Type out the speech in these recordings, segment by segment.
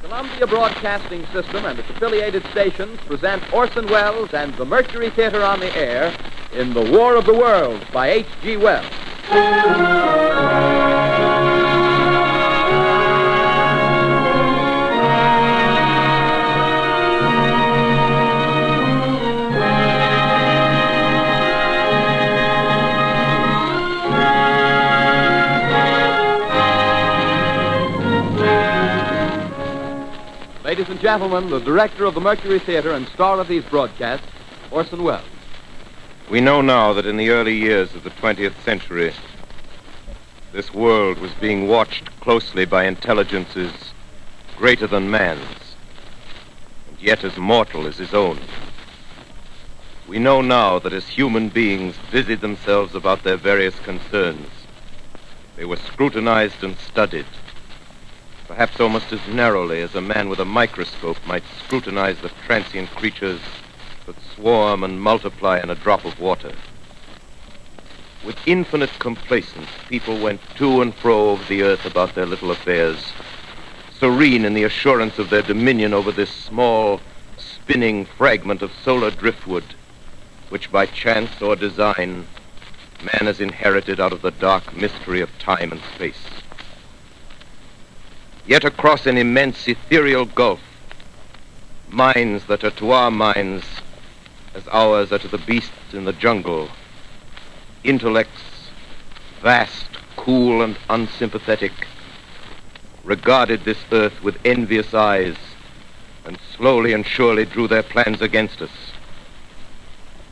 Columbia Broadcasting System and its affiliated stations present Orson Welles and the Mercury Theater on the Air in The War of the Worlds by H.G. Wells. Ladies and gentlemen, the director of the Mercury Theater and star of these broadcasts, Orson Welles. We know now that in the early years of the 20th century, this world was being watched closely by intelligences greater than man's, and yet as mortal as his own. We know now that as human beings busied themselves about their various concerns, they were scrutinized and studied, perhaps almost as narrowly as a man with a microscope might scrutinize the transient creatures that swarm and multiply in a drop of water. With infinite complacence, people went to and fro over the earth about their little affairs, serene in the assurance of their dominion over this small, spinning fragment of solar driftwood, which by chance or design, man has inherited out of the dark mystery of time and space. Yet across an immense ethereal gulf, minds that are to our minds as ours are to the beasts in the jungle, intellects, vast, cool, and unsympathetic, regarded this earth with envious eyes and slowly and surely drew their plans against us.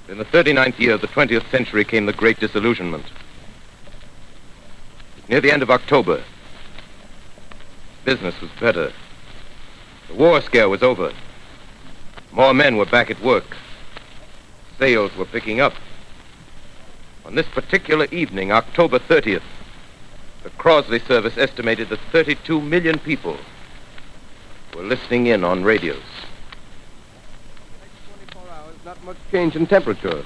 In the 39th year of the 20th century came the Great Disillusionment. Near the end of October, business was better. The war scare was over. More men were back at work. Sales were picking up. On this particular evening, October 30th, the Crosley service estimated that 32 million people were listening in on radios. Next 24 hours, not much change in temperature.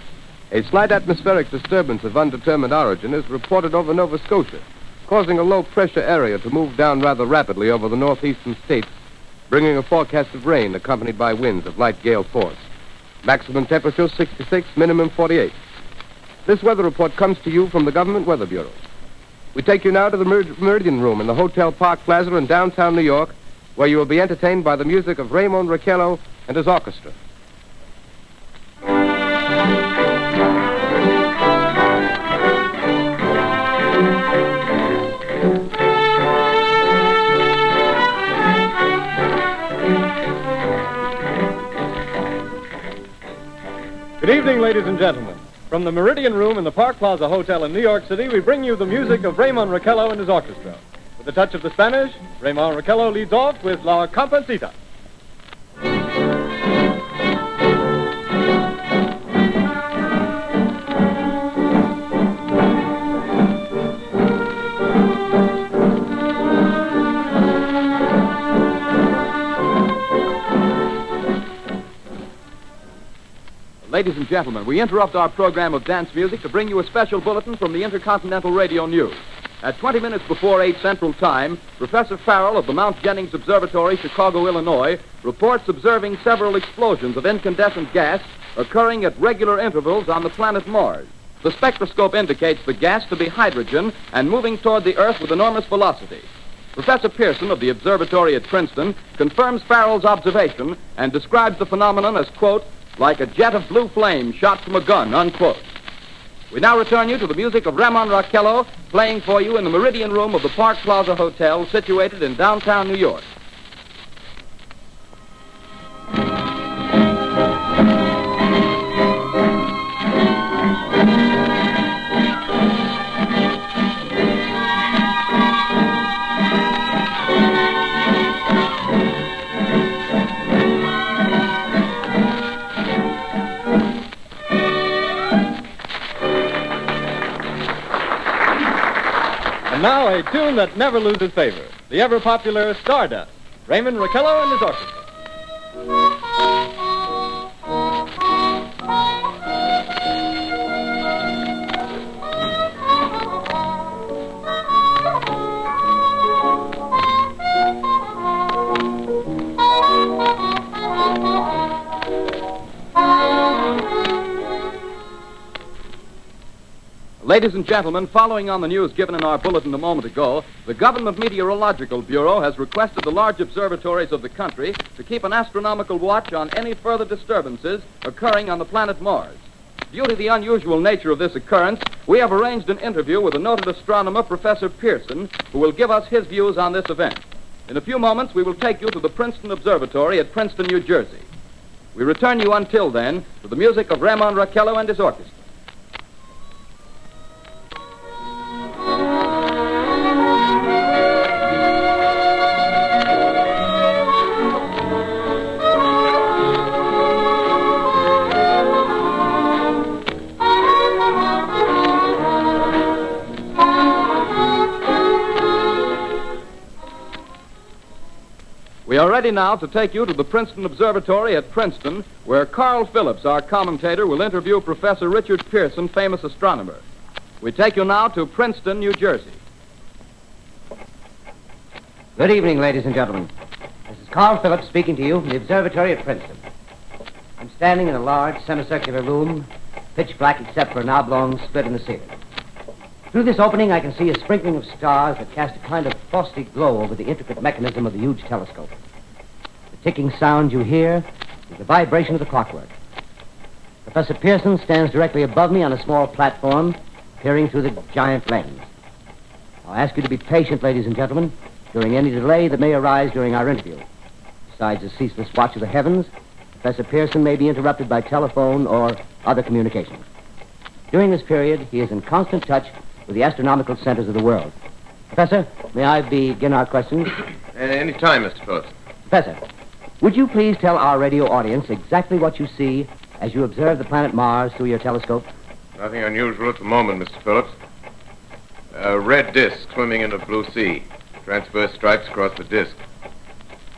A slight atmospheric disturbance of undetermined origin is reported over Nova Scotia, causing a low-pressure area to move down rather rapidly over the northeastern states, bringing a forecast of rain accompanied by winds of light gale force. Maximum temperature 66, minimum 48. This weather report comes to you from the Government Weather Bureau. We take you now to the Meridian Room in the Hotel Park Plaza in downtown New York, where you will be entertained by the music of Raymond Raquello and his orchestra. Good evening, ladies and gentlemen. From the Meridian Room in the Park Plaza Hotel in New York City, we bring you the music of Raymond Raquello and his orchestra. With a touch of the Spanish, Raymond Raquello leads off with La Comparsita. Ladies and gentlemen, we interrupt our program of dance music to bring you a special bulletin from the Intercontinental Radio News. At 20 minutes before 8 Central Time, Professor Farrell of the Mount Jennings Observatory, Chicago, Illinois, reports observing several explosions of incandescent gas occurring at regular intervals on the planet Mars. The spectroscope indicates the gas to be hydrogen and moving toward the Earth with enormous velocity. Professor Pearson of the observatory at Princeton confirms Farrell's observation and describes the phenomenon as, quote, like a jet of blue flame shot from a gun, unquote. We now return you to the music of Raymond Raquello, playing for you in the Meridian Room of the Park Plaza Hotel, situated in downtown New York. And now a tune that never loses favor, the ever-popular Stardust, Raymond Raquello and his orchestra. Ladies and gentlemen, following on the news given in our bulletin a moment ago, the Government Meteorological Bureau has requested the large observatories of the country to keep an astronomical watch on any further disturbances occurring on the planet Mars. Due to the unusual nature of this occurrence, we have arranged an interview with the noted astronomer, Professor Pearson, who will give us his views on this event. In a few moments, we will take you to the Princeton Observatory at Princeton, New Jersey. We return you until then to the music of Ramon Raquello and his orchestra. We are ready now to take you to the Princeton Observatory at Princeton, where Carl Phillips, our commentator, will interview Professor Richard Pearson, famous astronomer. We take you now to Princeton, New Jersey. Good evening, ladies and gentlemen. This is Carl Phillips speaking to you from the observatory at Princeton. I'm standing in a large semicircular room, pitch black except for an oblong split in the ceiling. Through this opening, I can see a sprinkling of stars that cast a kind of frosty glow over the intricate mechanism of the huge telescope. The ticking sound you hear is the vibration of the clockwork. Professor Pearson stands directly above me on a small platform, peering through the giant lens. I'll ask you to be patient, ladies and gentlemen, during any delay that may arise during our interview. Besides the ceaseless watch of the heavens, Professor Pearson may be interrupted by telephone or other communications. During this period, he is in constant touch with the astronomical centers of the world. Professor, may I begin our questions? Any time, Mr. Phillips. Professor, would you please tell our radio audience exactly what you see as you observe the planet Mars through your telescope? Nothing unusual at the moment, Mr. Phillips. A red disk swimming in a blue sea. Transverse stripes across the disk.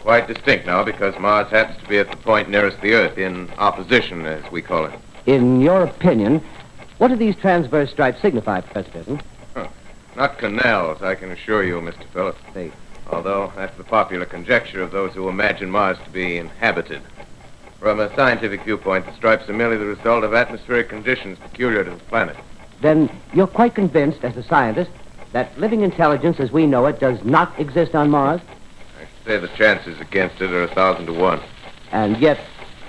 Quite distinct now because Mars happens to be at the point nearest the Earth, in opposition, as we call it. In your opinion, what do these transverse stripes signify, Professor Pearson? Not canals, I can assure you, Mr. Phillips. See. Although that's the popular conjecture of those who imagine Mars to be inhabited. From a scientific viewpoint, the stripes are merely the result of atmospheric conditions peculiar to the planet. Then you're quite convinced, as a scientist, that living intelligence as we know it does not exist on Mars? I should say the chances against it are 1,000 to 1. And yet,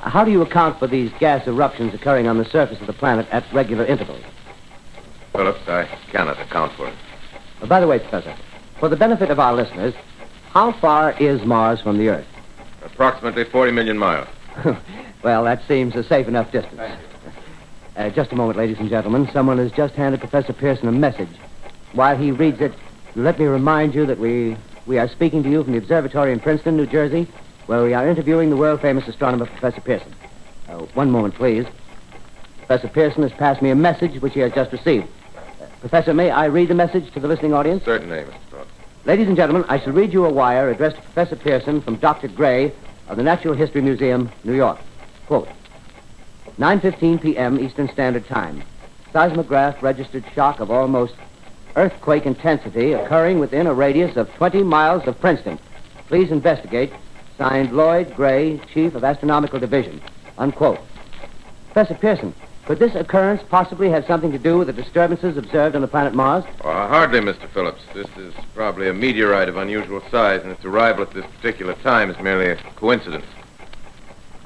how do you account for these gas eruptions occurring on the surface of the planet at regular intervals? Phillips, I cannot account for it. By the way, Professor, for the benefit of our listeners, how far is Mars from the Earth? Approximately 40 million miles. Well, that seems a safe enough distance. Just a moment, ladies and gentlemen. Someone has just handed Professor Pearson a message. While he reads it, let me remind you that we are speaking to you from the observatory in Princeton, New Jersey, where we are interviewing the world-famous astronomer, Professor Pearson. One moment, please. Professor Pearson has passed me a message which he has just received. Professor, may I read the message to the listening audience? Certainly, Mr. Phillips. Ladies and gentlemen, I shall read you a wire addressed to Professor Pearson from Dr. Gray of the Natural History Museum, New York. Quote, 9:15 p.m. Eastern Standard Time. Seismograph registered shock of almost earthquake intensity occurring within a radius of 20 miles of Princeton. Please investigate. Signed, Lloyd Gray, Chief of Astronomical Division. Unquote. Professor Pearson, could this occurrence possibly have something to do with the disturbances observed on the planet Mars? Hardly, Mr. Phillips. This is probably a meteorite of unusual size, and its arrival at this particular time is merely a coincidence.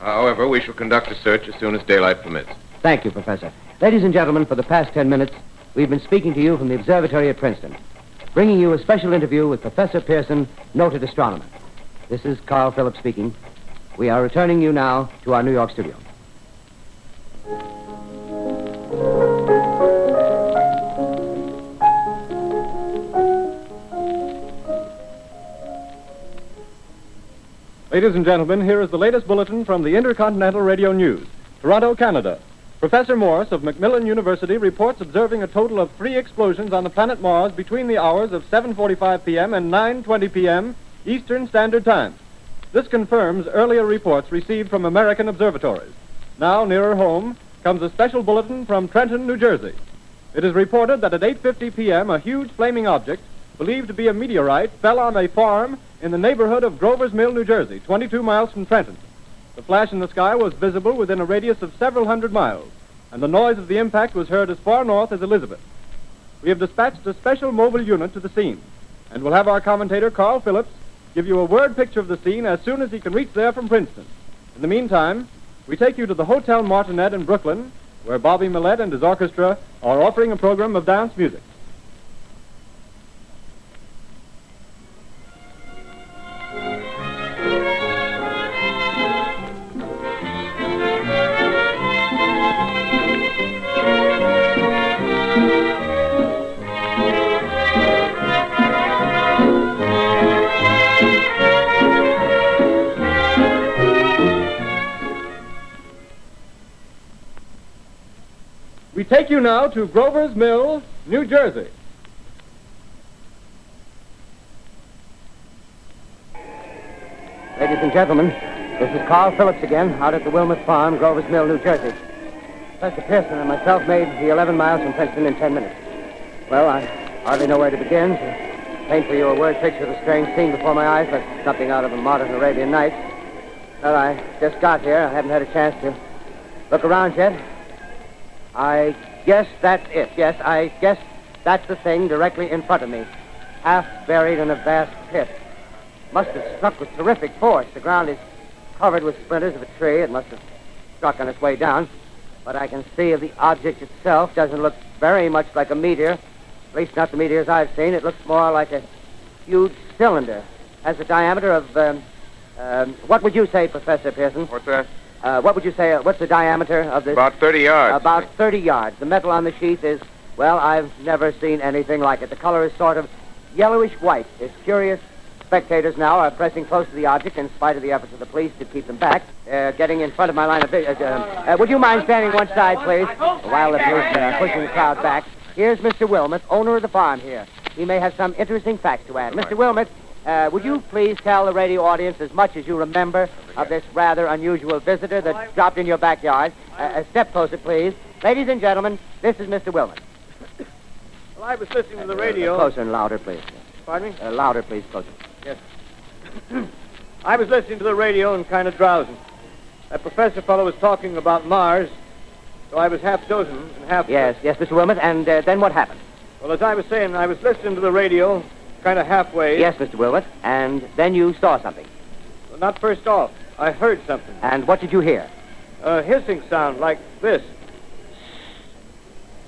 However, we shall conduct a search as soon as daylight permits. Thank you, Professor. Ladies and gentlemen, for the past 10 minutes, we've been speaking to you from the observatory at Princeton, bringing you a special interview with Professor Pearson, noted astronomer. This is Carl Phillips speaking. We are returning you now to our New York studio. Ladies and gentlemen, here is the latest bulletin from the Intercontinental Radio News. Toronto, Canada. Professor Morse of Macmillan University reports observing a total of 3 explosions on the planet Mars between the hours of 7:45 p.m. and 9:20 p.m. Eastern Standard Time. This confirms earlier reports received from American observatories. Now, nearer home, comes a special bulletin from Trenton, New Jersey. It is reported that at 8:50 p.m., a huge flaming object, believed to be a meteorite, fell on a farm in the neighborhood of Grover's Mill, New Jersey, 22 miles from Trenton. The flash in the sky was visible within a radius of several hundred miles, and the noise of the impact was heard as far north as Elizabeth. we have dispatched a special mobile unit to the scene, and we'll have our commentator, Carl Phillips, give you a word picture of the scene as soon as he can reach there from Princeton. In the meantime, we take you to the Hotel Martinet in Brooklyn, where Bobby Millett and his orchestra are offering a program of dance music. We take you now to Grover's Mill, New Jersey. Ladies and gentlemen, this is Carl Phillips again, out at the Wilmot Farm, Grover's Mill, New Jersey. Professor Pearson and myself made the 11 miles from Princeton in 10 minutes. Well, I hardly know where to begin. To paint for you a word picture of the strange scene before my eyes, but something out of a modern Arabian Nights. Well, I just got here. I haven't had a chance to look around yet. I guess that's it. Yes, I guess that's the thing directly in front of me, half buried in a vast pit. Must have struck with terrific force. The ground is covered with splinters of a tree. It must have struck on its way down. But I can see the object itself doesn't look very much like a meteor. At least not the meteors I've seen. It looks more like a huge cylinder. Has a diameter of, what would you say, Professor Pearson? What's that? What would you say, what's the diameter of this? About 30 yards. About 30 yards. The metal on the sheath is, well, I've never seen anything like it. The color is sort of yellowish white. There's curious spectators now are pressing close to the object in spite of the efforts of the police to keep them back. Getting in front of my line of vision. Would you mind standing one side, please? While the police are pushing the crowd back. Here's Mr. Wilmot, owner of the farm here. He may have some interesting facts to add. Mr. Wilmot, would you please tell the radio audience as much as you remember of this rather unusual visitor that dropped in your backyard? Step closer, please. Ladies and gentlemen, this is Mr. Wilmot. Well, I was listening to the radio. Closer and louder, please. Pardon me? Louder, please, closer. Yes. I was listening to the radio and kind of drowsing. That professor fellow was talking about Mars, so I was half dozing and half... Yes, Mr. Wilmot, and then what happened? Well, as I was saying, I was listening to the radio, kind of halfway. Yes, Mr. Wilmot, and then you saw something. Well, not first off. I heard something. And what did you hear? A hissing sound like this.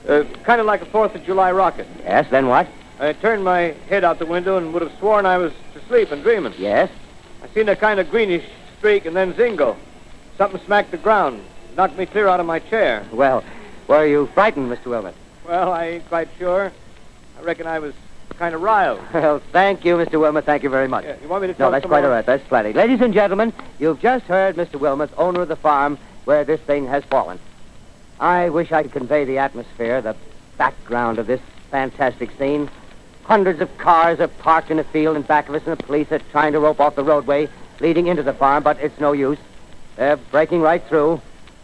Kind of like a 4th of July rocket. Yes, then what? I turned my head out the window and would have sworn I was asleep and dreaming. Yes? I seen a kind of greenish streak and then zingo. Something smacked the ground, knocked me clear out of my chair. Well, were you frightened, Mr. Wilmot? Well, I ain't quite sure. I reckon I was kind of riled. Well, thank you, Mr. Wilmot. Thank you very much. Yeah, you want me to tell No, that's some quite more? all right. That's plenty. Ladies and gentlemen, you've just heard Mr. Wilmot, owner of the farm where this thing has fallen. I wish I could convey the atmosphere, the background of this fantastic scene. Hundreds of cars are parked in a field in back of us, and the police are trying to rope off the roadway leading into the farm, but it's no use. They're breaking right through.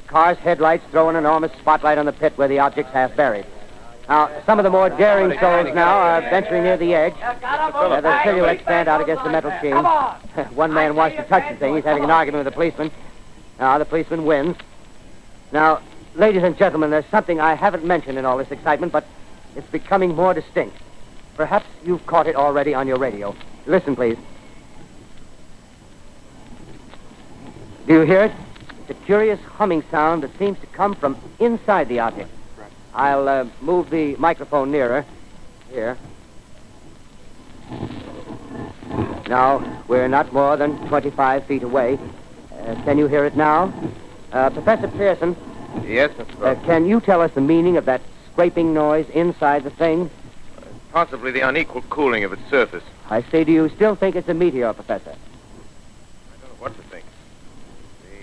Cars' headlights throw an enormous spotlight on the pit where the object's half buried. Now, some of the more daring souls now are venturing near the edge. Their silhouettes stand out against the metal sheen. One man wants to touch the thing. He's having an argument with the policeman. Now, the policeman wins. Now, ladies and gentlemen, there's something I haven't mentioned in all this excitement, but it's becoming more distinct. Perhaps you've caught it already on your radio. Listen, please. Do you hear it? It's a curious humming sound that seems to come from inside the object. I'll move the microphone nearer. Here. Now, we're not more than 25 feet away. Can you hear it now? Professor Pearson. Yes, Mr. Pope. Can you tell us the meaning of that scraping noise inside the thing? Possibly the unequal cooling of its surface. I say, do you still think it's a meteor, Professor? I don't know what to think.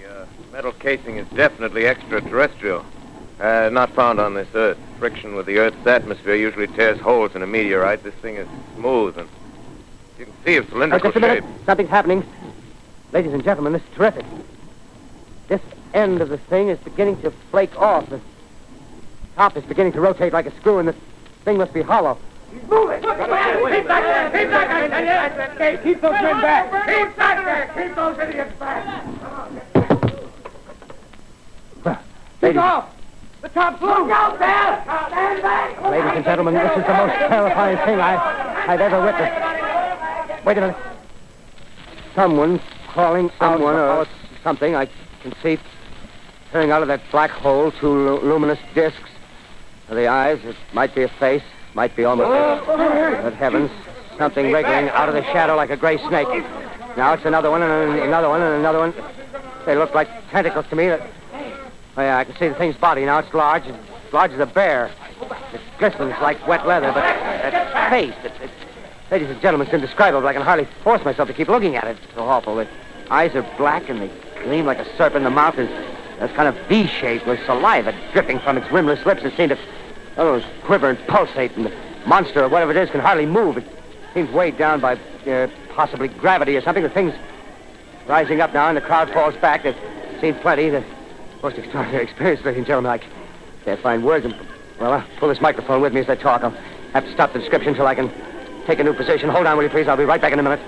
The metal casing is definitely extraterrestrial. Not found on this Earth. Friction with the Earth's atmosphere usually tears holes in a meteorite. This thing is smooth, and you can see it's cylindrical Just a minute. shape. Something's happening. Ladies and gentlemen, this is terrific. This end of the thing is beginning to flake off. The top is beginning to rotate like a screw, and the thing must be hollow. He's moving! Keep back there! Keep back there! Keep those men back! Keep back there! Keep those idiots back! Well, Keep off! The top floor! Look out there! Stand back! Ladies and gentlemen, this is the most terrifying thing I've ever witnessed. Wait a minute. Someone's crawling out or something. I can see peering out of that black hole two luminous discs. The eyes, it might be a face, might be almost... Good heavens, something wriggling out of the shadow like a gray snake. Now it's another one, and another one, and another one. They look like tentacles to me. Oh, yeah, I can see the thing's body. Now it's large as a bear. It glistens like wet leather, but that face, ladies and gentlemen, it's indescribable. I can hardly force myself to keep looking at it. It's so awful. The eyes are black, and they gleam like a serpent. The mouth is kind of V-shaped with saliva dripping from its rimless lips that seem to quiver and pulsate, and the monster or whatever it is can hardly move. It seems weighed down by possibly gravity or something. The thing's rising up now, and the crowd falls back. They've seen plenty. The most extraordinary experience, ladies and gentlemen. I can't find words. Well, I'll pull this microphone with me as I talk. I'll have to stop the description until I can take a new position. Hold on, will you, please? I'll be right back in a minute.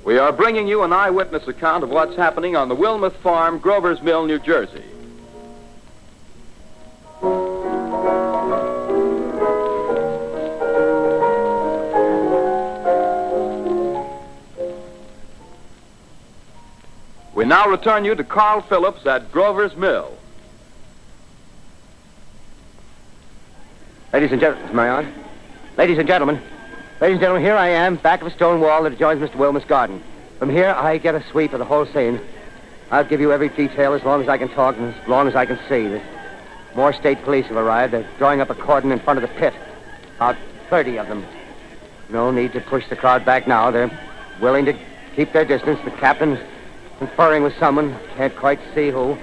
We are bringing you an eyewitness account of what's happening on the Wilmuth Farm, Grover's Mill, New Jersey. We now return you to Carl Phillips at Grover's Mill. Ladies and gentlemen, am I on? Ladies and gentlemen, here I am, back of a stone wall that adjoins Mr. Wilmuth's garden. From here, I get a sweep of the whole scene. I'll give you every detail as long as I can talk and as long as I can see. More state police have arrived. They're drawing up a cordon in front of the pit. About 30 of them. No need to push the crowd back now. They're willing to keep their distance. The captain's conferring with someone. Can't quite see who.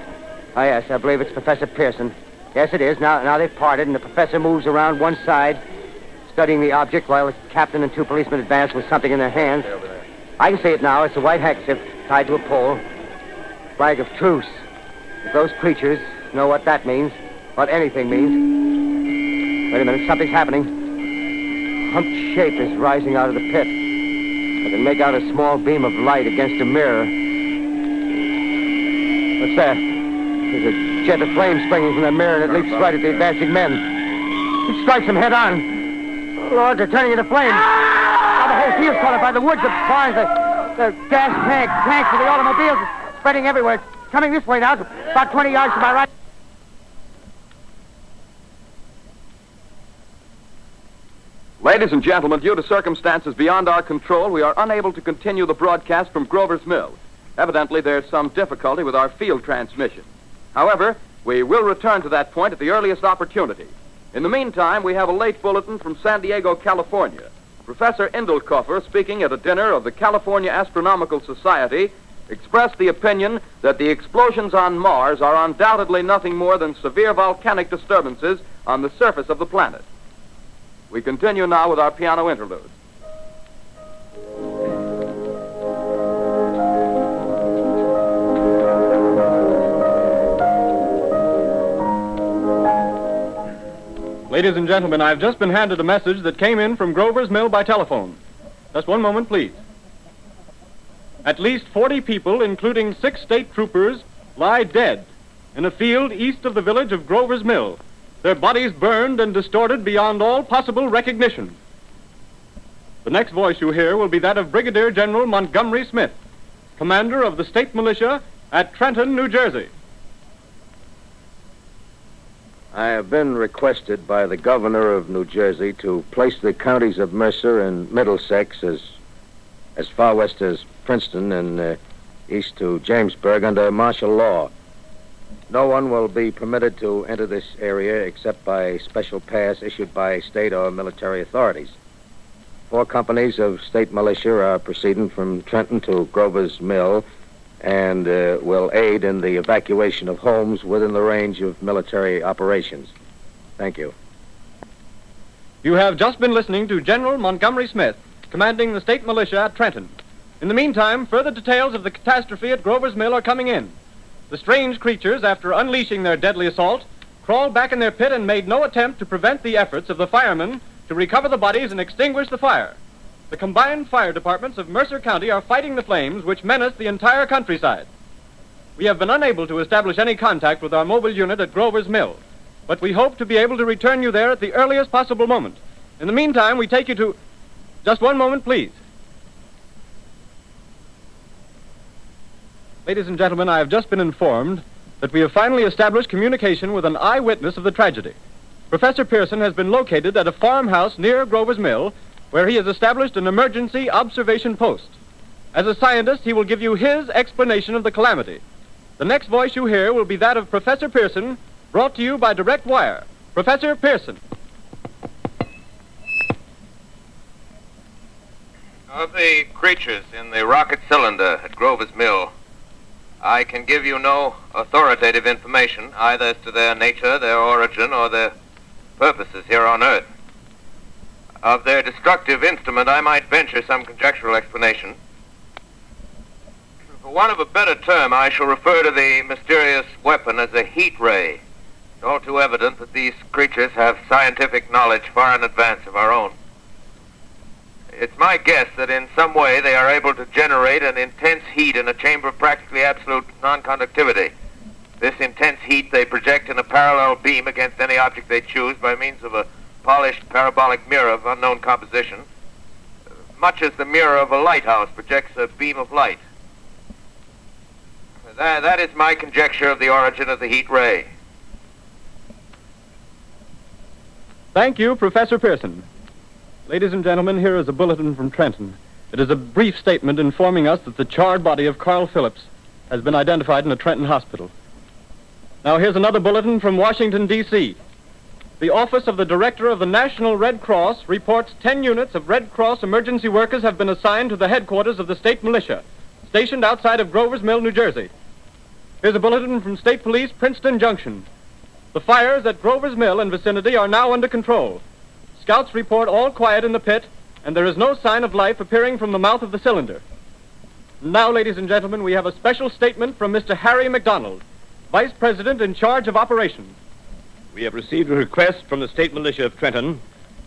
Ah, yes, I believe it's Professor Pearson. Yes, it is. Now they've parted, and the professor moves around one side, studying the object while the captain and two policemen advance with something in their hands. I can see it now. It's a white handkerchief tied to a pole. Flag of truce. If those creatures know what that means, what anything means. Wait a minute, something's happening. Humped shape is rising out of the pit. I can make out a small beam of light against a mirror. What's that? There's a jet of flame springing from the mirror, and it leaps right at the advancing men. It strikes them head on. Lord, they're turning into flames. Now the whole field's caught up by the woods, the barns, the gas tanks of the automobiles, spreading everywhere. It's coming this way now. It's about 20 yards to my right. Ladies and gentlemen, due to circumstances beyond our control, we are unable to continue the broadcast from Grover's Mill. Evidently, there's some difficulty with our field transmission. However, we will return to that point at the earliest opportunity. In the meantime, we have a late bulletin from San Diego, California. Professor Indelkoffer, speaking at a dinner of the California Astronomical Society, expressed the opinion that the explosions on Mars are undoubtedly nothing more than severe volcanic disturbances on the surface of the planet. We continue now with our piano interlude. Ladies and gentlemen, I've just been handed a message that came in from Grover's Mill by telephone. Just one moment, please. At least 40 people, including 6 state troopers, lie dead in a field east of the village of Grover's Mill, their bodies burned and distorted beyond all possible recognition. The next voice you hear will be that of Brigadier General Montgomery Smith, commander of the state militia at Trenton, New Jersey. I have been requested by the governor of New Jersey to place the counties of Mercer and Middlesex as far west as Princeton and east to Jamesburg under martial law. No one will be permitted to enter this area except by special pass issued by state or military authorities. 4 companies of state militia are proceeding from Trenton to Grover's Mill and will aid in the evacuation of homes within the range of military operations. Thank you. You have just been listening to General Montgomery Smith, commanding the state militia at Trenton. In the meantime, further details of the catastrophe at Grover's Mill are coming in. The strange creatures, after unleashing their deadly assault, crawled back in their pit and made no attempt to prevent the efforts of the firemen to recover the bodies and extinguish the fire. The combined fire departments of Mercer County are fighting the flames which menace the entire countryside. We have been unable to establish any contact with our mobile unit at Grover's Mill, but we hope to be able to return you there at the earliest possible moment. In the meantime, we take you to... Just one moment, please. Ladies and gentlemen, I have just been informed that we have finally established communication with an eyewitness of the tragedy. Professor Pearson has been located at a farmhouse near Grover's Mill, where he has established an emergency observation post. As a scientist, he will give you his explanation of the calamity. The next voice you hear will be that of Professor Pearson, brought to you by direct wire. Professor Pearson. Of the creatures in the rocket cylinder at Grover's Mill, I can give you no authoritative information, either as to their nature, their origin, or their purposes here on Earth. Of their destructive instrument, I might venture some conjectural explanation. For want of a better term, I shall refer to the mysterious weapon as a heat ray. It's all too evident that these creatures have scientific knowledge far in advance of our own. It's my guess that in some way they are able to generate an intense heat in a chamber of practically absolute non-conductivity. This intense heat they project in a parallel beam against any object they choose by means of a polished parabolic mirror of unknown composition, much as the mirror of a lighthouse projects a beam of light. That is my conjecture of the origin of the heat ray. Thank you, Professor Pearson. Ladies and gentlemen, here is a bulletin from Trenton. It is a brief statement informing us that the charred body of Carl Phillips has been identified in a Trenton hospital. Now, here's another bulletin from Washington, D.C. The Office of the Director of the National Red Cross reports 10 units of Red Cross emergency workers have been assigned to the headquarters of the state militia, stationed outside of Grover's Mill, New Jersey. Here's a bulletin from State Police, Princeton Junction. The fires at Grover's Mill and vicinity are now under control. Scouts report all quiet in the pit, and there is no sign of life appearing from the mouth of the cylinder. Now, ladies and gentlemen, we have a special statement from Mr. Harry McDonald, Vice President in charge of operations. We have received a request from the State Militia of Trenton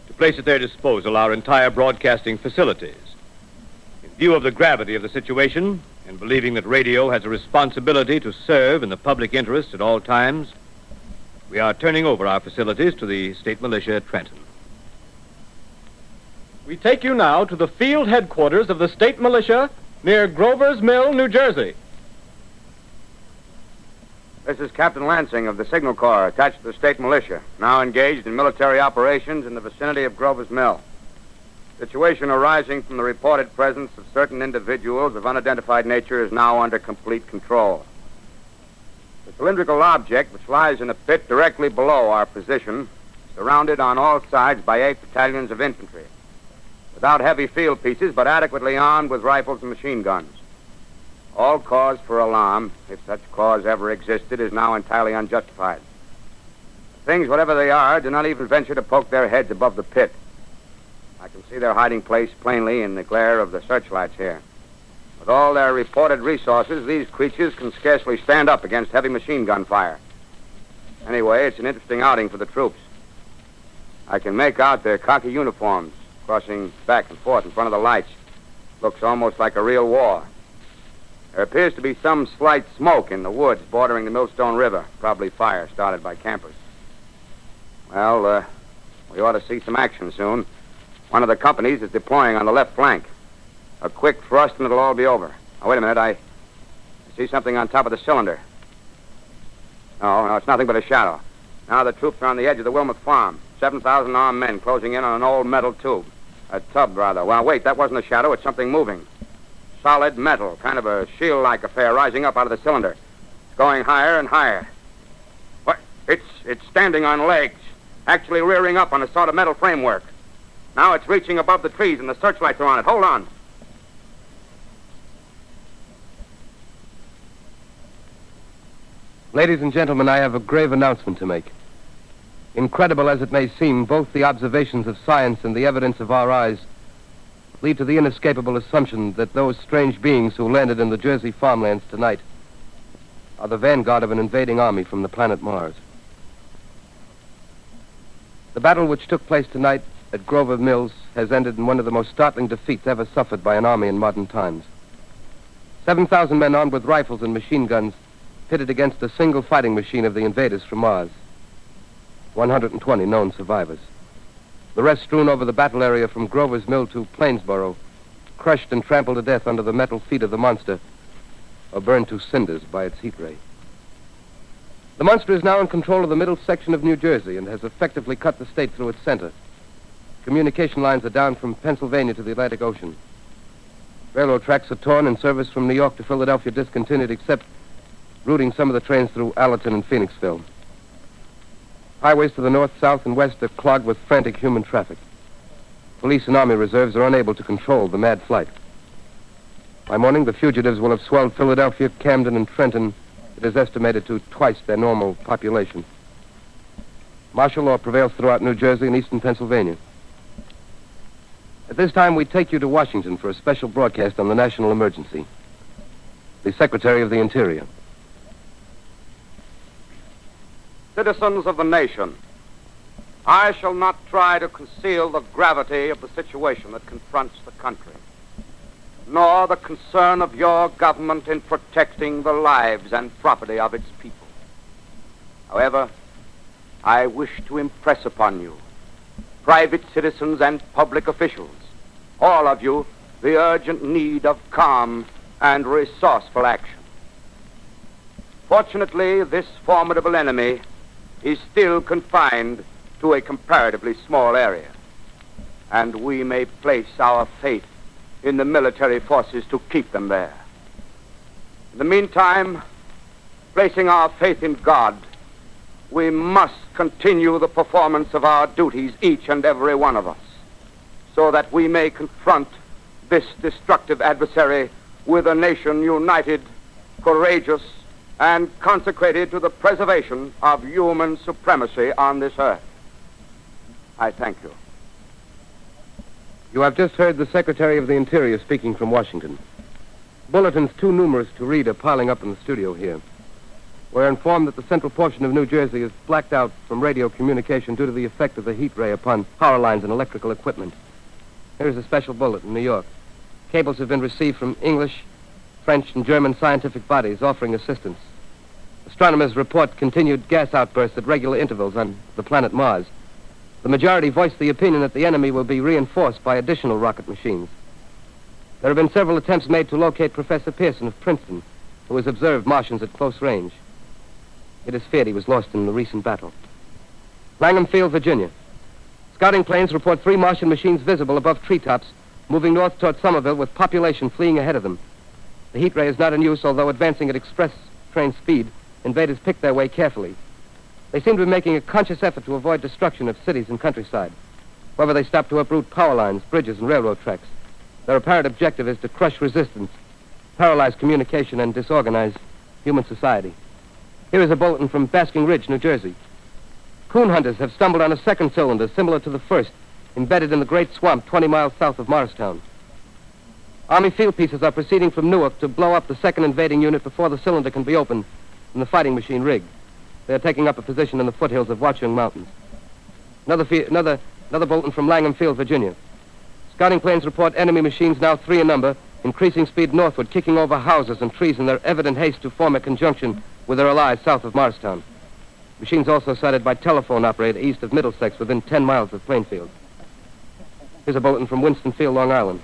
to place at their disposal our entire broadcasting facilities. In view of the gravity of the situation, and believing that radio has a responsibility to serve in the public interest at all times, we are turning over our facilities to the State Militia at Trenton. We take you now to the field headquarters of the state militia near Grover's Mill, New Jersey. This is Captain Lansing of the Signal Corps, attached to the state militia, now engaged in military operations in the vicinity of Grover's Mill. Situation arising from the reported presence of certain individuals of unidentified nature is now under complete control. The cylindrical object, which lies in a pit directly below our position, surrounded on all sides by 8 battalions of infantry, without heavy field pieces, but adequately armed with rifles and machine guns. All cause for alarm, if such cause ever existed, is now entirely unjustified. Things, whatever they are, do not even venture to poke their heads above the pit. I can see their hiding place plainly in the glare of the searchlights here. With all their reported resources, these creatures can scarcely stand up against heavy machine gun fire. Anyway, it's an interesting outing for the troops. I can make out their khaki uniforms crossing back and forth in front of the lights. Looks almost like a real war. There appears to be some slight smoke in the woods bordering the Millstone River, probably fire started by campers. Well, we ought to see some action soon. One of the companies is deploying on the left flank. A quick thrust and it'll all be over. Now, wait a minute, I see something on top of the cylinder. No, it's nothing but a shadow. Now the troops are on the edge of the Wilmouth farm. 7,000 armed men closing in on an old metal tube. A tub, rather. Well, wait, that wasn't a shadow. It's something moving. Solid metal, kind of a shield-like affair rising up out of the cylinder. It's going higher and higher. What? It's standing on legs, actually rearing up on a sort of metal framework. Now it's reaching above the trees and the searchlights are on it. Hold on. Ladies and gentlemen, I have a grave announcement to make. Incredible as it may seem, both the observations of science and the evidence of our eyes lead to the inescapable assumption that those strange beings who landed in the Jersey farmlands tonight are the vanguard of an invading army from the planet Mars. The battle which took place tonight at Grover Mills has ended in one of the most startling defeats ever suffered by an army in modern times. 7,000 men armed with rifles and machine guns pitted against a single fighting machine of the invaders from Mars. 120 known survivors. The rest strewn over the battle area from Grover's Mill to Plainsboro, crushed and trampled to death under the metal feet of the monster, or burned to cinders by its heat ray. The monster is now in control of the middle section of New Jersey and has effectively cut the state through its center. Communication lines are down from Pennsylvania to the Atlantic Ocean. Railroad tracks are torn and service from New York to Philadelphia discontinued, except routing some of the trains through Allerton and Phoenixville. Highways to the north, south, and west are clogged with frantic human traffic. Police and army reserves are unable to control the mad flight. By morning, the fugitives will have swelled Philadelphia, Camden, and Trenton. It is estimated to twice their normal population. Martial law prevails throughout New Jersey and eastern Pennsylvania. At this time, we take you to Washington for a special broadcast on the national emergency. The Secretary of the Interior. Citizens of the nation, I shall not try to conceal the gravity of the situation that confronts the country, nor the concern of your government in protecting the lives and property of its people. However, I wish to impress upon you, private citizens and public officials, all of you, the urgent need of calm and resourceful action. Fortunately, this formidable enemy is still confined to a comparatively small area, and we may place our faith in the military forces to keep them there. In the meantime, placing our faith in God, we must continue the performance of our duties, each and every one of us, so that we may confront this destructive adversary with a nation united, courageous, and consecrated to the preservation of human supremacy on this earth. I thank you. You have just heard the Secretary of the Interior speaking from Washington. Bulletins too numerous to read are piling up in the studio here. We're informed that the central portion of New Jersey is blacked out from radio communication due to the effect of the heat ray upon power lines and electrical equipment. Here's a special bulletin in New York. Cables have been received from English, French, and German scientific bodies offering assistance. Astronomers report continued gas outbursts at regular intervals on the planet Mars. The majority voiced the opinion that the enemy will be reinforced by additional rocket machines. There have been several attempts made to locate Professor Pearson of Princeton, who has observed Martians at close range. It is feared he was lost in the recent battle. Langham Field, Virginia. Scouting planes report 3 Martian machines visible above treetops, moving north toward Somerville with population fleeing ahead of them. The heat ray is not in use, although advancing at express train speed. Invaders pick their way carefully. They seem to be making a conscious effort to avoid destruction of cities and countryside. However, they stop to uproot power lines, bridges, and railroad tracks. Their apparent objective is to crush resistance, paralyze communication, and disorganize human society. Here is a bulletin from Basking Ridge, New Jersey. Coon hunters have stumbled on a second cylinder similar to the first, embedded in the great swamp 20 miles south of Morristown. Army field pieces are proceeding from Newark to blow up the second invading unit before the cylinder can be opened and the fighting machine rigged. They are taking up a position in the foothills of Watchung Mountains. Another bulletin from Langham Field, Virginia. Scouting planes report enemy machines, now 3 in number, increasing speed northward, kicking over houses and trees in their evident haste to form a conjunction with their allies south of Morristown. Machines also sighted by telephone operator east of Middlesex, within 10 miles of Plainfield. Here's a bulletin from Winston Field, Long Island.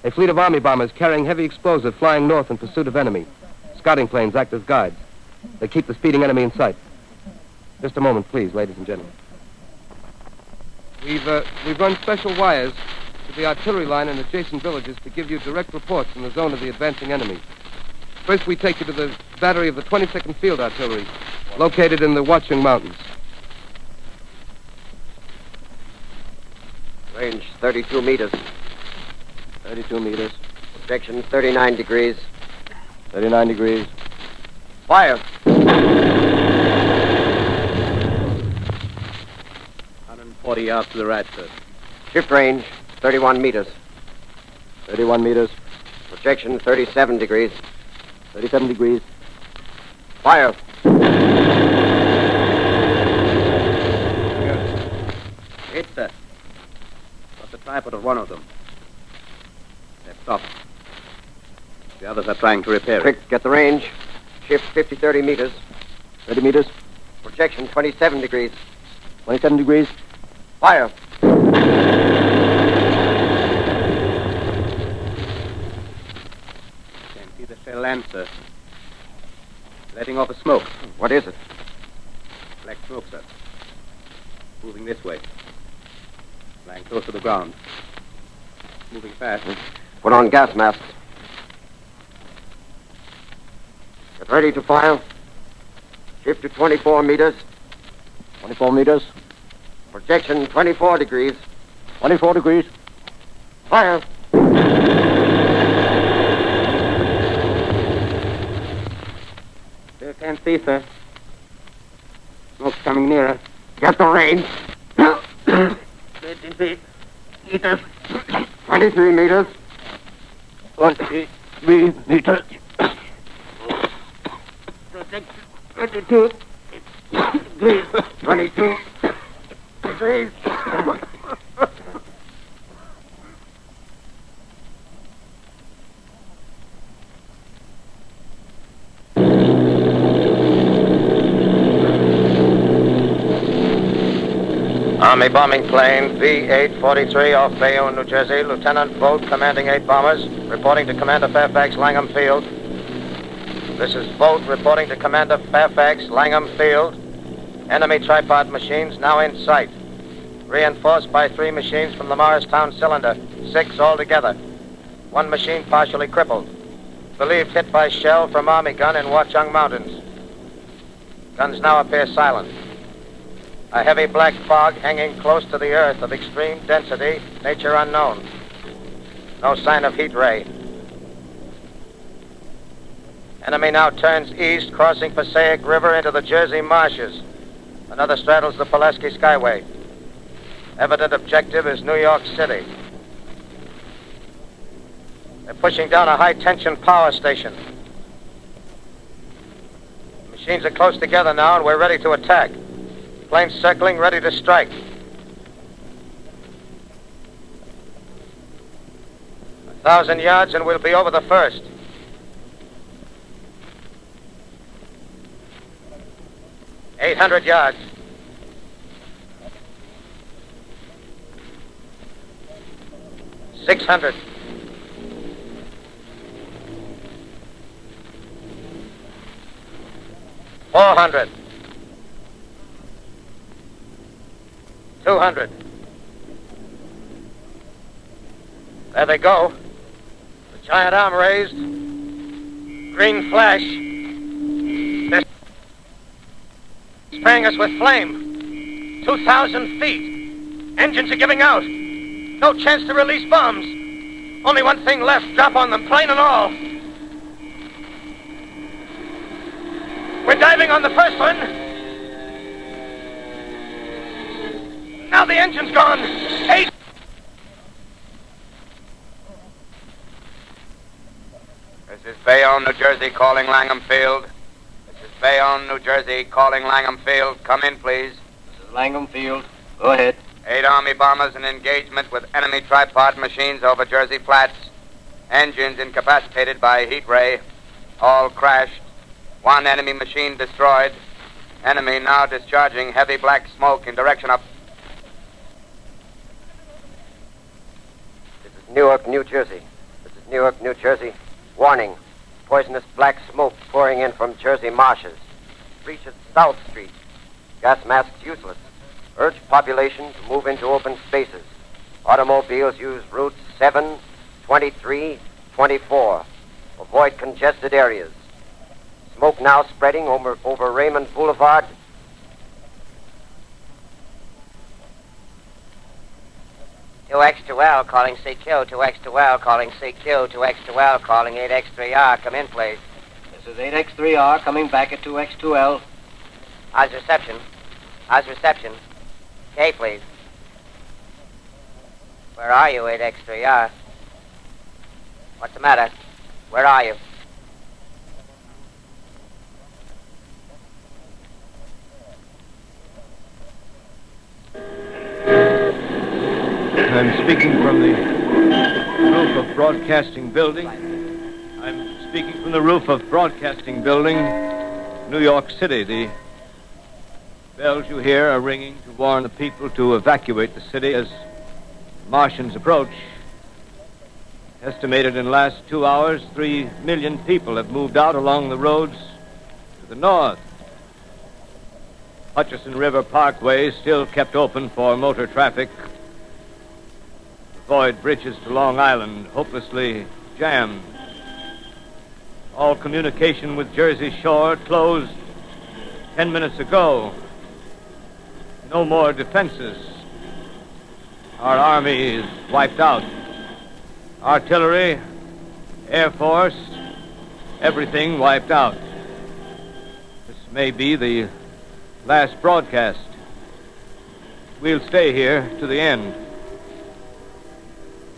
A fleet of army bombers carrying heavy explosive flying north in pursuit of enemy. Scouting planes act as guides. They keep the speeding enemy in sight. Just a moment, please, ladies and gentlemen. We've run special wires to the artillery line in adjacent villages to give you direct reports in the zone of the advancing enemy. First, we take you to the battery of the 22nd Field Artillery, located in the Watchung Mountains. Range 32 meters. 32 meters. Projection 39 degrees. 39 degrees. Fire. 140 yards to the right, sir. Shift range 31 meters. 31 meters. Projection 37 degrees. 37 degrees. Fire. Hit, sir. output of one of them. They've stopped. The others are trying to repair it. Quick, get the range. Shift 30 meters. 30 meters. Projection 27 degrees. 27 degrees. Fire. Can't see the shell land, sir. Letting off a smoke. What is it? Black smoke, sir. Moving this way. Flying close to the ground. Moving fast. Put on gas masks. Get ready to fire. Shift to 24 meters. 24 meters. Projection 24 degrees. 24 degrees. Fire. Still can't see, sir. Smoke's coming nearer. Get the range. 50 feet. Meters. 23 meters. 23 meters. Projection 22 degrees. 22 degrees. Army bombing plane V-843 off Bayonne, New Jersey. Lieutenant Vogt, commanding 8 bombers, reporting to Commander Fairfax, Langham Field. This is Vogt reporting to Commander Fairfax, Langham Field. Enemy tripod machines now in sight. Reinforced by 3 machines from the Morristown cylinder. 6 altogether. 1 machine partially crippled. Believed hit by shell from Army gun in Watchung Mountains. Guns now appear silent. A heavy black fog hanging close to the earth of extreme density, nature unknown. No sign of heat ray. Enemy now turns east, crossing Passaic River into the Jersey marshes. Another straddles the Pulaski Skyway. Evident objective is New York City. They're pushing down a high-tension power station. The machines are close together now, and we're ready to attack. Planes circling, ready to strike. 1,000 yards, and we'll be over the first. $800 yards. $600. $400. 200. There they go. The giant arm raised. Green flash. They're spraying us with flame. 2,000 feet. Engines are giving out. No chance to release bombs. Only one thing left. Drop on them, plane and all. We're diving on the first one. Now the engine's gone. 8. This is Bayonne, New Jersey, calling Langham Field. This is Bayonne, New Jersey, calling Langham Field. Come in, please. This is Langham Field. Go ahead. 8 Army bombers in engagement with enemy tripod machines over Jersey Flats. Engines incapacitated by heat ray. All crashed. 1 enemy machine destroyed. Enemy now discharging heavy black smoke in direction of... Newark, New Jersey. This is Newark, New Jersey. Warning. Poisonous black smoke pouring in from Jersey marshes. Reaches South Street. Gas masks useless. Urge population to move into open spaces. Automobiles use routes 7, 23, 24. Avoid congested areas. Smoke now spreading over Raymond Boulevard. X2L calling CQ, 2X2L calling CQ, 2X2L calling 8X3R. Come in, please. This is 8X3R coming back at 2X2L. How's reception? How's reception? K, please. Where are you, 8X3R? What's the matter? Where are you? I'm speaking from the roof of Broadcasting Building. I'm speaking from the roof of Broadcasting Building, New York City. The bells you hear are ringing to warn the people to evacuate the city as Martians approach. Estimated in the last 2 hours, 3 million people have moved out along the roads to the north. Hutchison River Parkway is still kept open for motor traffic. Avoid bridges to Long Island, hopelessly jammed. All communication with Jersey Shore closed 10 minutes ago. No more defenses. Our army is wiped out. Artillery, Air Force, everything wiped out. This may be the last broadcast. We'll stay here to the end.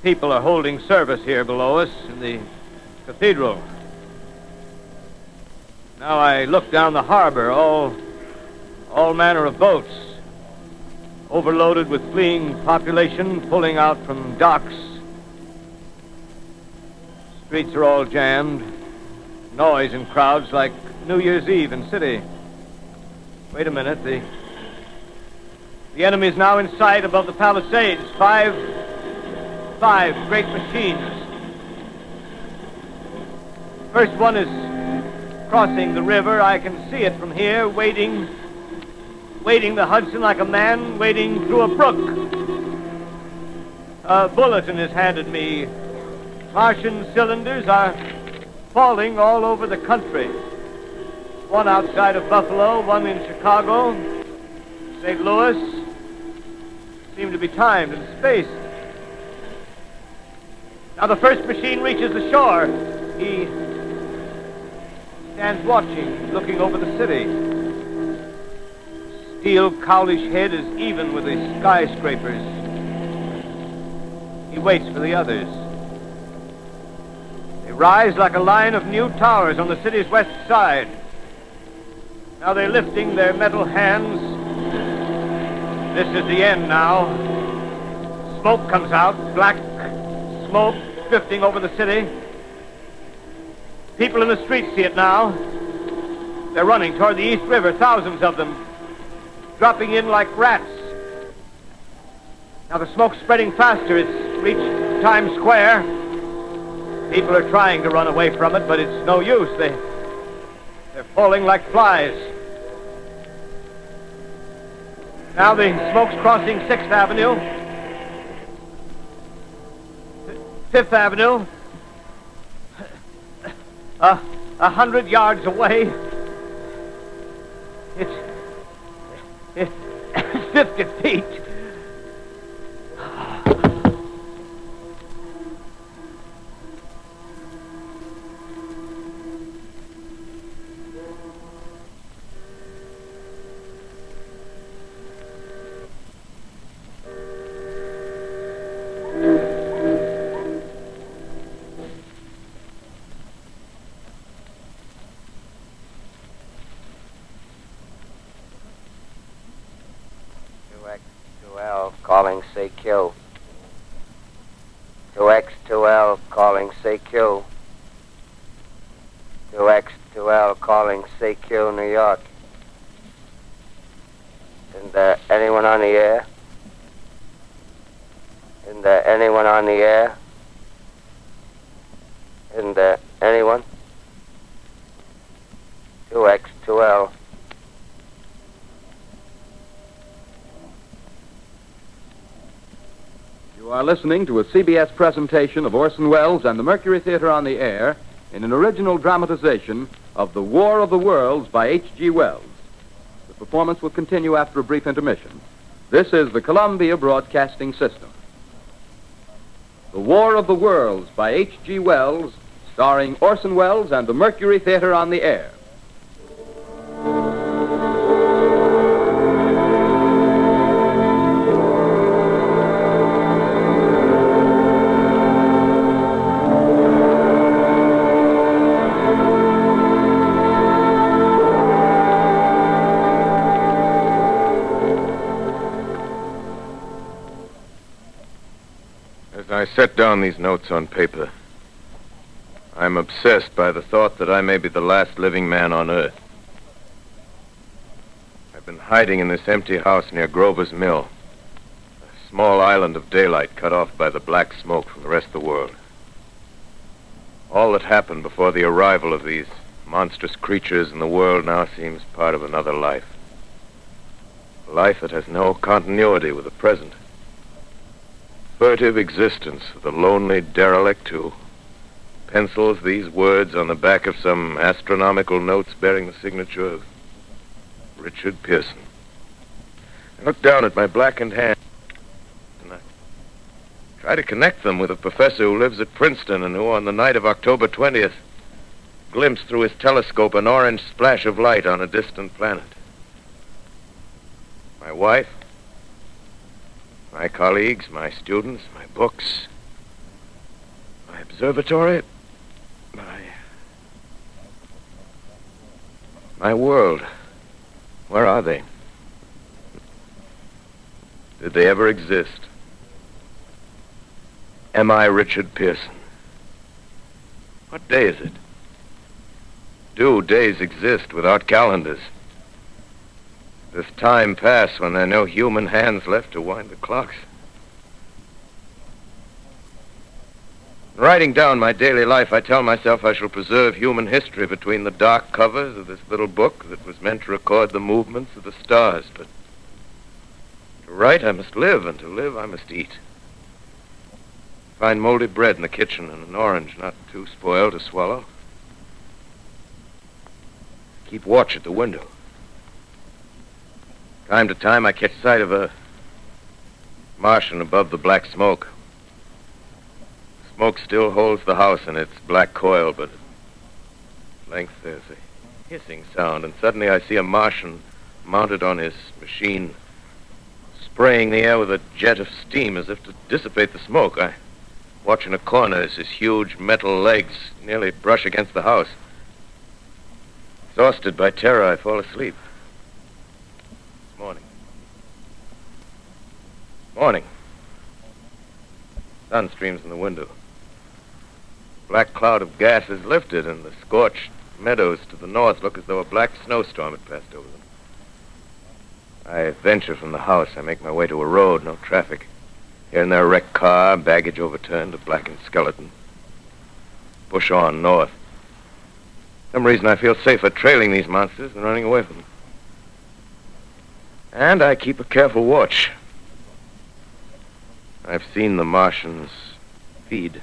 People are holding service here below us in the cathedral. Now I look down the harbor, all manner of boats, overloaded with fleeing population pulling out from docks. Streets are all jammed. Noise and crowds like New Year's Eve in city. Wait a minute. The enemy's now in sight above the Palisades. Five great machines. First one is crossing the river. I can see it from here, wading the Hudson like a man wading through a brook. A bulletin is handed me. Martian cylinders are falling all over the country. One outside of Buffalo, one in Chicago, St. Louis. Seem to be timed and spaced. Now the first machine reaches the shore. He stands watching, looking over the city. Steel cowlish head is even with the skyscrapers. He waits for the others. They rise like a line of new towers on the city's west side. Now they're lifting their metal hands. This is the end now. Smoke comes out, black smoke drifting over the city. People in the streets see it now. They're running toward the East River, thousands of them, dropping in like rats. Now the smoke's spreading faster. It's reached Times Square. People are trying to run away from it, but it's no use. They're falling like flies. Now the smoke's crossing 6th Avenue, 5th Avenue, 100 yards away. It's 50 feet. Calling CQ. 2X2L calling CQ. 2X2L calling CQ, New York. Isn't there anyone on the air? Isn't there anyone on the air? Isn't there anyone? 2X2L. You are listening to a CBS presentation of Orson Welles and the Mercury Theater on the Air in an original dramatization of The War of the Worlds by H.G. Wells. The performance will continue after a brief intermission. This is the Columbia Broadcasting System. The War of the Worlds by H.G. Wells, starring Orson Welles and the Mercury Theater on the Air. I set down these notes on paper. I'm obsessed by the thought that I may be the last living man on Earth. I've been hiding in this empty house near Grover's Mill, a small island of daylight cut off by the black smoke from the rest of the world. All that happened before the arrival of these monstrous creatures in the world now seems part of another life. A life that has no continuity with the present. Furtive existence of the lonely derelict who pencils these words on the back of some astronomical notes bearing the signature of Richard Pearson. I look down at my blackened hand and I try to connect them with a professor who lives at Princeton and who, on the night of October 20th, glimpsed through his telescope an orange splash of light on a distant planet. My wife, my colleagues, my students, my books, my observatory, my world. Where are they? Did they ever exist? Am I Richard Pearson? What day is it? Do days exist without calendars? Does time pass when there are no human hands left to wind the clocks? Writing down my daily life, I tell myself I shall preserve human history between the dark covers of this little book that was meant to record the movements of the stars. But to write, I must live, and to live, I must eat. Find moldy bread in the kitchen and an orange not too spoiled to swallow. Keep watch at the window. Time to time, I catch sight of a Martian above the black smoke. The smoke still holds the house in its black coil, but at length there's a hissing sound, and suddenly I see a Martian mounted on his machine, spraying the air with a jet of steam as if to dissipate the smoke. I watch in a corner as his huge metal legs nearly brush against the house. Exhausted by terror, I fall asleep. Morning. Sun streams in the window. Black cloud of gas is lifted, and the scorched meadows to the north look as though a black snowstorm had passed over them. I venture from the house. I make my way to a road, no traffic. Here and there a wrecked car, baggage overturned, a blackened skeleton. Push on north. For some reason I feel safer trailing these monsters than running away from them. And I keep a careful watch. I've seen the Martians feed.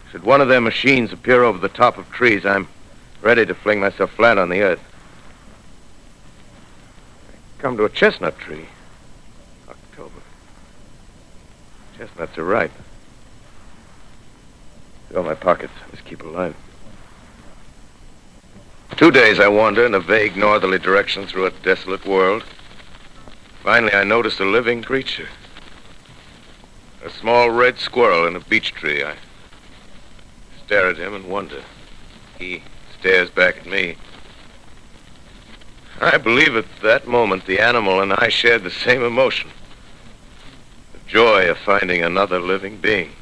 Should one of their machines appear over the top of trees, I'm ready to fling myself flat on the earth. I come to a chestnut tree. October. Chestnuts are ripe. Fill my pockets. Must keep alive. 2 days I wander in a vague northerly direction through a desolate world. Finally, I notice a living creature. A small red squirrel in a beech tree. I stare at him and wonder. He stares back at me. I believe at that moment the animal and I shared the same emotion. The joy of finding another living being.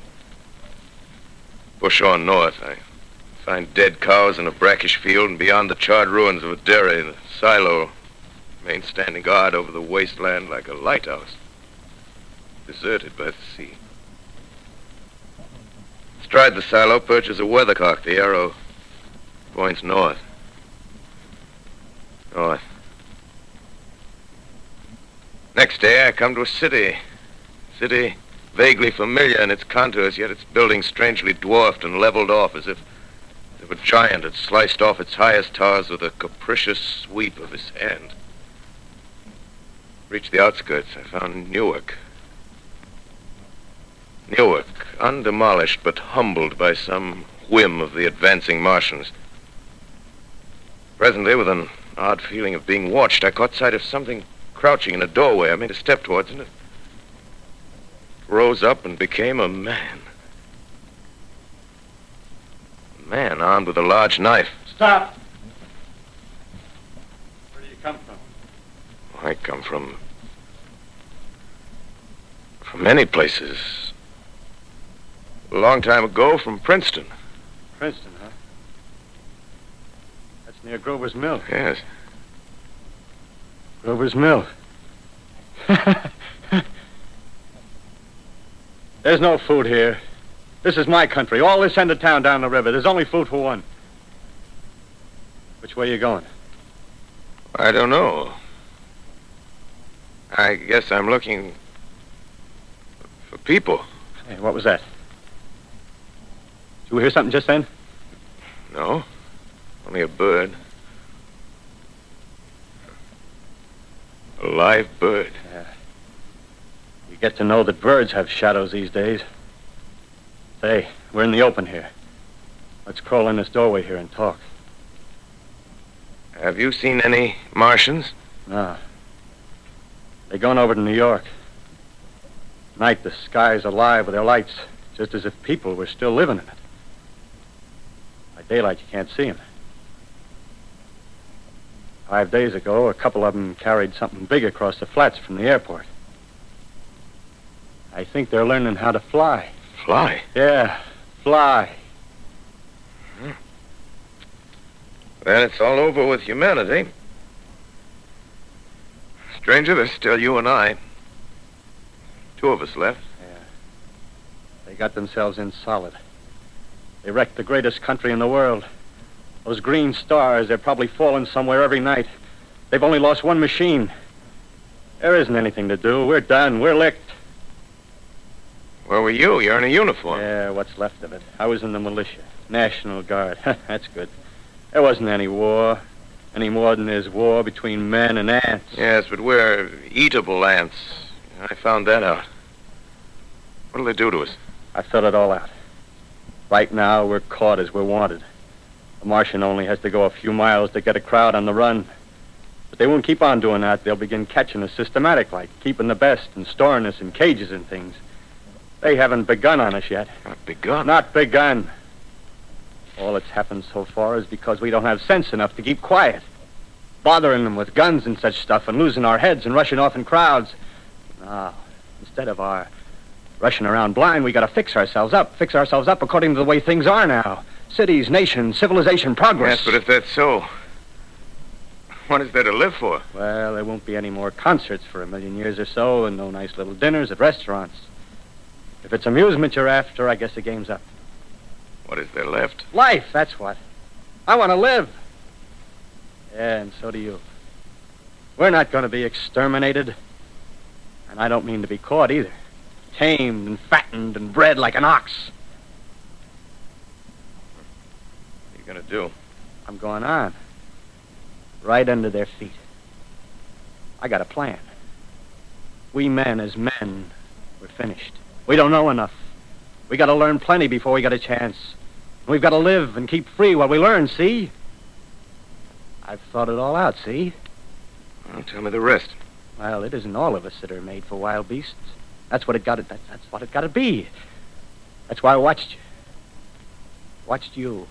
Push on north. I find dead cows in a brackish field, and beyond the charred ruins of a dairy, the silo remains standing guard over the wasteland like a lighthouse, deserted by the sea. Astride the silo perches a weathercock. The arrow points north. North. Next day, I come to a city. City vaguely familiar in its contours, yet its buildings strangely dwarfed and leveled off as if a giant had sliced off its highest towers with a capricious sweep of his hand. Reached the outskirts, I found Newark. Newark, undemolished but humbled by some whim of the advancing Martians. Presently, with an odd feeling of being watched, I caught sight of something crouching in a doorway. I made a step towards it, and it rose up and became a man. A man armed with a large knife. Stop! Where do you come from? I come from many places. A long time ago from Princeton. Princeton, huh? That's near Grover's Mill. Yes. Grover's Mill. There's no food here. This is my country. All this end of town down the river. There's only food for one. Which way are you going? I don't know. I guess I'm looking for people. Hey, what was that? Did you hear something just then? No. Only a bird. A live bird. Yeah. You get to know that birds have shadows these days. Say, we're in the open here. Let's crawl in this doorway here and talk. Have you seen any Martians? No. They're going over to New York. Night, the sky's alive with their lights, just as if people were still living in it. By daylight, you can't see them. 5 days ago, a couple of them carried something big across the flats from the airport. I think they're learning how to fly. Fly? Yeah, fly. Then it's all over with humanity. Stranger, there's still you and I. 2 of us left. Yeah. They got themselves in solid. They wrecked the greatest country in the world. Those green stars, they're probably falling somewhere every night. They've only lost one machine. There isn't anything to do. We're done. We're licked. Where were you? You're in a uniform. Yeah, what's left of it. I was in the militia. National Guard. That's good. There wasn't any war. Any more than there's war between men and ants. Yes, but we're eatable ants. I found that out. What'll they do to us? I thought it all out. Right now, we're caught as we're wanted. The Martian only has to go a few miles to get a crowd on the run. But they won't keep on doing that. They'll begin catching us systematic, like keeping the best and storing us in cages and things. They haven't begun on us yet. Not begun? Not begun. All that's happened so far is because we don't have sense enough to keep quiet. Bothering them with guns and such stuff and losing our heads and rushing off in crowds. No, instead of our rushing around blind, we gotta fix ourselves up according to the way things are now. Cities, nations, civilization, progress. Yes, but if that's so, what is there to live for? Well, there won't be any more concerts for 1,000,000 years or so, and no nice little dinners at restaurants. If it's amusement you're after, I guess the game's up. What is there left? Life, that's what. I want to live. Yeah, and so do you. We're not going to be exterminated. And I don't mean to be caught either. Tamed and fattened and bred like an ox. What are you going to do? I'm going on. Right under their feet. I got a plan. We men as men, we're finished. We don't know enough. We got to learn plenty before we get a chance. We've got to live and keep free while we learn, see? I've thought it all out, see? Well, tell me the rest. Well, it isn't all of us that are made for wild beasts. That's what it got to. That's what it got to be. That's why I watched you. Watched you.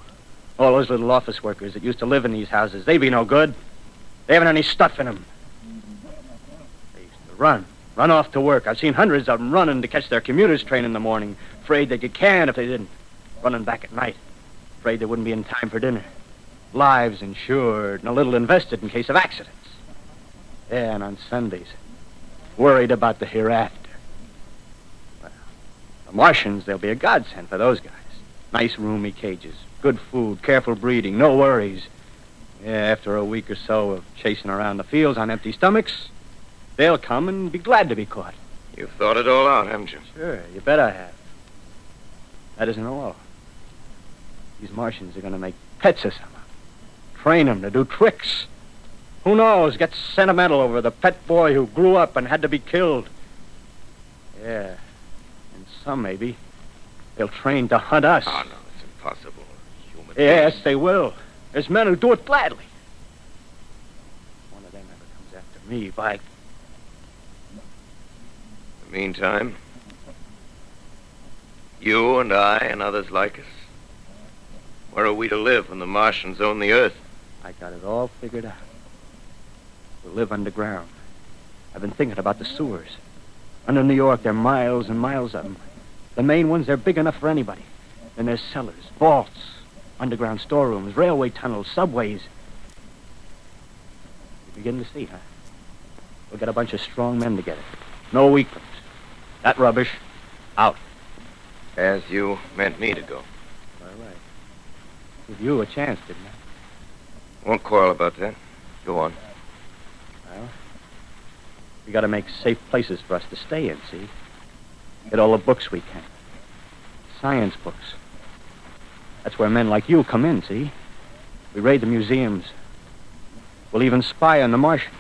All those little office workers that used to live in these houses. They be no good. They haven't any stuff in them. They used to run off to work. I've seen hundreds of them running to catch their commuter's train in the morning, afraid they'd get canned if they didn't. Running back at night, afraid they wouldn't be in time for dinner. Lives insured and a little invested in case of accidents. Yeah, and on Sundays, worried about the hereafter. Well, the Martians, they'll be a godsend for those guys. Nice, roomy cages, good food, careful breeding, no worries. Yeah, after a week or so of chasing around the fields on empty stomachs, they'll come and be glad to be caught. You've thought it all out, haven't you? Sure, you bet I have. That isn't all. These Martians are going to make pets of some of them. Train them to do tricks. Who knows, get sentimental over the pet boy who grew up and had to be killed. Yeah, and some maybe, they'll train to hunt us. Oh, no, it's impossible. Human Yes, beings. they will. There's men who do it gladly. One of them ever comes after me, by... In the meantime, you and I and others like us, where are we to live when the Martians own the Earth? I got it all figured out. We'll live underground. I've been thinking about the sewers. Under New York, there are miles and miles of them. The main ones, they're big enough for anybody. Then there's cellars, vaults, underground storerooms, railway tunnels, subways. You begin to see, huh? We'll get a bunch of strong men together. No weaklings. That rubbish, out. As you meant me to go. All right. Give you a chance, didn't I? Won't quarrel about that. Go on. Well, we got to make safe places for us to stay in, see? Get all the books we can. Science books. That's where men like you come in, see? We raid the museums. We'll even spy on the Martians.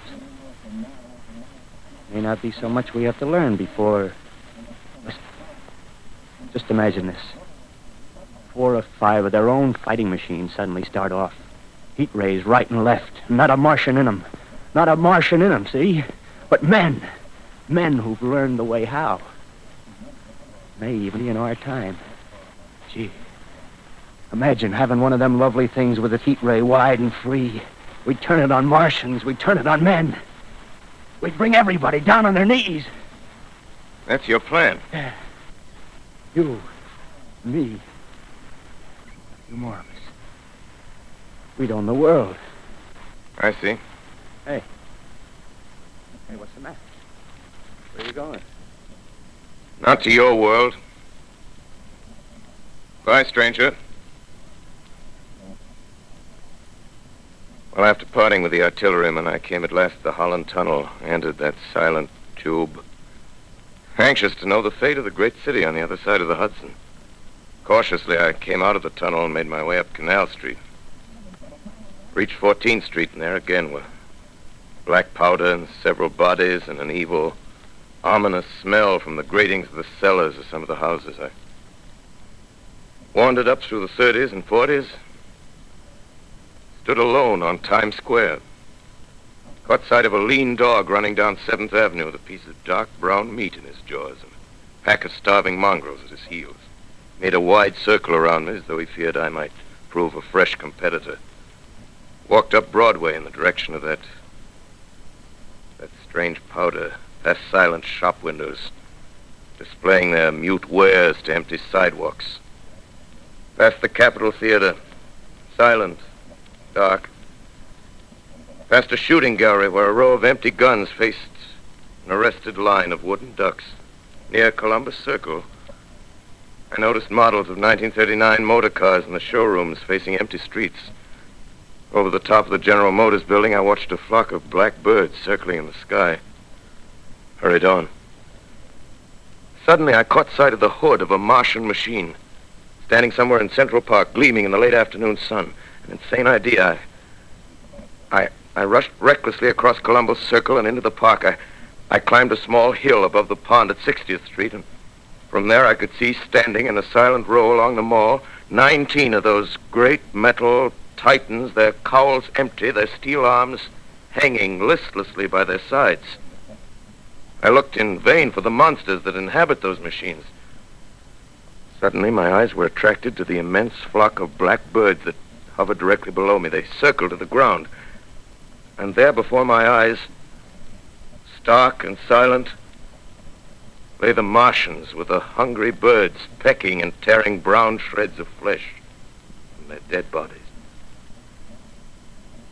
May not be so much we have to learn before... Listen. Just imagine this. 4 or 5 of their own fighting machines suddenly start off. Heat rays right and left. Not a Martian in them. Not a Martian in them, see? But men. Men who've learned the way how. May even be in our time. Gee. Imagine having one of them lovely things with its heat ray wide and free. We'd turn it on Martians. We'd turn it on men. We'd bring everybody down on their knees. That's your plan. Yeah. You, me, a few more of us. We'd own the world. I see. Hey. Hey, what's the matter? Where are you going? Not to your world. Bye, stranger. Well, after parting with the artilleryman, I came at last to the Holland Tunnel, entered that silent tube. Anxious to know the fate of the great city on the other side of the Hudson. Cautiously, I came out of the tunnel and made my way up Canal Street. Reached 14th Street, and there again were black powder and several bodies and an evil, ominous smell from the gratings of the cellars of some of the houses. I wandered up through the 30s and 40s, stood alone on Times Square, caught sight of a lean dog running down 7th Avenue with a piece of dark brown meat in his jaws and a pack of starving mongrels at his heels. Made a wide circle around me as though he feared I might prove a fresh competitor. Walked up Broadway in the direction of that strange powder, past silent shop windows, displaying their mute wares to empty sidewalks. Past the Capitol Theater, silent, dark. Past a shooting gallery where a row of empty guns faced an arrested line of wooden ducks. Near Columbus Circle, I noticed models of 1939 motor cars in the showrooms facing empty streets. Over the top of the General Motors building, I watched a flock of black birds circling in the sky. Hurried on. Suddenly, I caught sight of the hood of a Martian machine, standing somewhere in Central Park, gleaming in the late afternoon sun. An insane idea. I rushed recklessly across Columbus Circle and into the park. I climbed a small hill above the pond at 60th Street, and from there I could see standing in a silent row along the mall 19 of those great metal titans, their cowls empty, their steel arms hanging listlessly by their sides. I looked in vain for the monsters that inhabit those machines. Suddenly, my eyes were attracted to the immense flock of black birds that hovered directly below me. They circled to the ground. And there before my eyes, stark and silent, lay the Martians with the hungry birds pecking and tearing brown shreds of flesh from their dead bodies.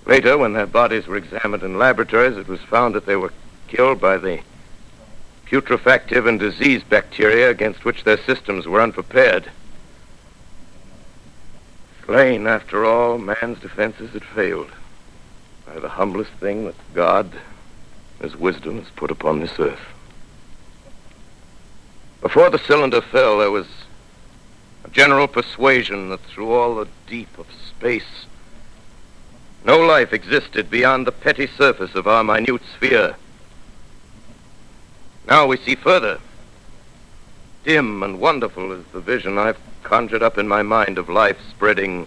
Later, when their bodies were examined in laboratories, it was found that they were killed by the putrefactive and disease bacteria against which their systems were unprepared. Slain, after all, man's defenses had failed by the humblest thing that God, His wisdom, has put upon this earth. Before the cylinder fell, there was a general persuasion that through all the deep of space, no life existed beyond the petty surface of our minute sphere. Now we see further. Dim and wonderful is the vision I've conjured up in my mind of life spreading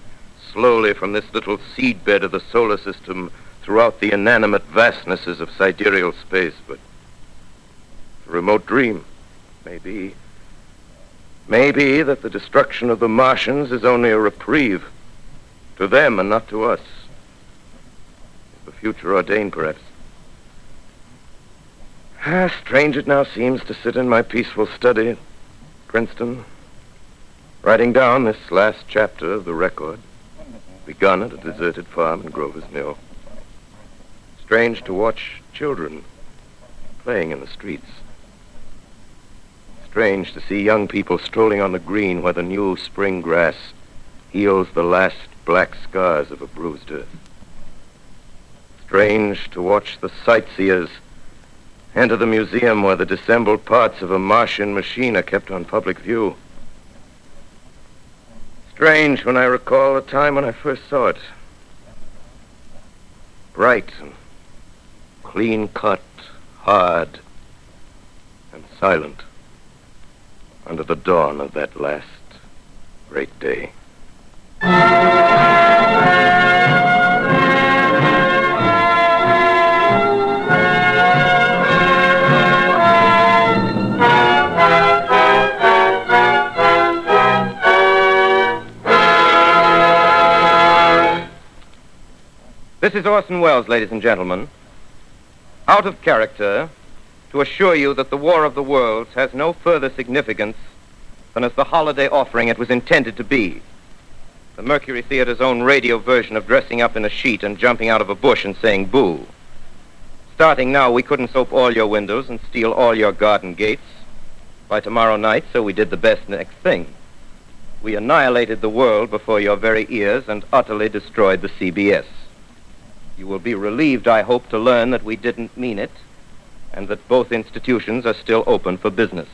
slowly from this little seedbed of the solar system throughout the inanimate vastnesses of sidereal space. But a remote dream, maybe that the destruction of the Martians is only a reprieve to them and not to us. The future ordained, perhaps. Strange it now seems to sit in my peaceful study, Princeton, writing down this last chapter of the record, begun at a deserted farm in Grover's Mill. Strange to watch children playing in the streets. Strange to see young people strolling on the green where the new spring grass heals the last black scars of a bruised earth. Strange to watch the sightseers enter the museum where the dissembled parts of a Martian machine are kept on public view. Strange when I recall the time when I first saw it. Bright and clean-cut, hard, and silent under the dawn of that last great day. This is Orson Welles, ladies and gentlemen, out of character, to assure you that the War of the Worlds has no further significance than as the holiday offering it was intended to be. The Mercury Theater's own radio version of dressing up in a sheet and jumping out of a bush and saying boo. Starting now, we couldn't soap all your windows and steal all your garden gates by tomorrow night, so we did the best next thing. We annihilated the world before your very ears and utterly destroyed the CBS. You will be relieved, I hope, to learn that we didn't mean it, and that both institutions are still open for business.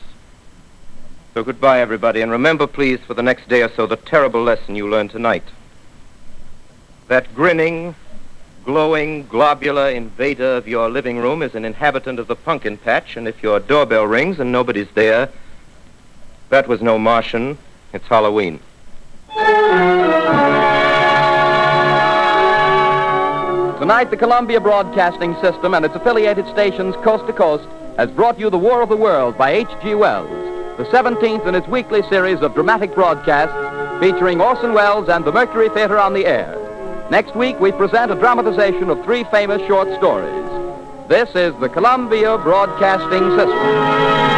So goodbye, everybody, and remember, please, for the next day or so, the terrible lesson you learned tonight. That grinning, glowing, globular invader of your living room is an inhabitant of the pumpkin patch, and if your doorbell rings and nobody's there, that was no Martian, it's Halloween. Tonight, the Columbia Broadcasting System and its affiliated stations coast to coast has brought you The War of the World by H.G. Wells, the 17th in its weekly series of dramatic broadcasts featuring Orson Welles and the Mercury Theater on the air. Next week, we present a dramatization of 3 famous short stories. This is the Columbia Broadcasting System.